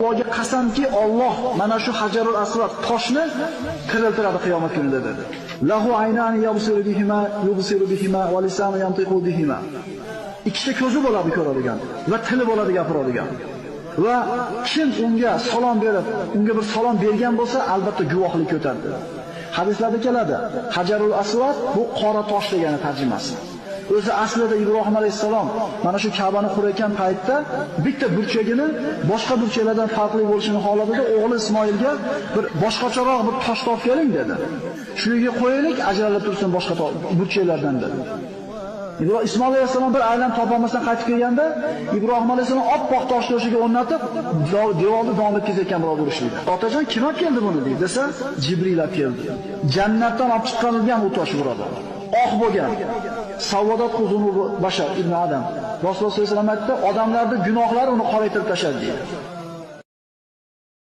Allohga qasamki, Alloh mana shu Hajarul Asvad toshni tiriltiradi qiyomat kunida dedi. Lahu aynani yubsiru bihima va lisanu yantiqu bihima. Ikkita ko'zi bo'ladi ko'radigan va tili bo'ladi gapiradigan. Va kim unga salom berib, unga bir salom bergan bo'lsa, albatta guvohlik o'tadi. Hadislarda keladi. Hajarul Asvad bu qora tosh degani tarjimasi. O'zi aslida Ibrohim alayhisalom mana shu Ka'bani qurayotgan paytda bitta burchagini boshqa burchaklardan farqli bo'lishini xohladida o'g'li Ismoilga bir boshqacharoq bir tosh topib keling dedi. Shu yerga qo'yaylik, ajralib tursin boshqa burchaklardan dedi. Ismoil alayhisalom bir aylan topolmasdan qaytib kelganda, Ibrohim alayhisalom oppoq tosh to'shiga o'rnatib, devorni donlib ketayotgan birov urishdi. Otajon, kim olib keldi buni deydi desa, Jibril olib keldi. Jannatdan olib chiqarilgan u tosh birodar. Oq bo'lgan. Savodat huzunu bashar ibn Adam. Rasululloh sollallohu alayhi vasallam aytdi, odamlarning gunohlari uni qoraytirib tashladi deydi.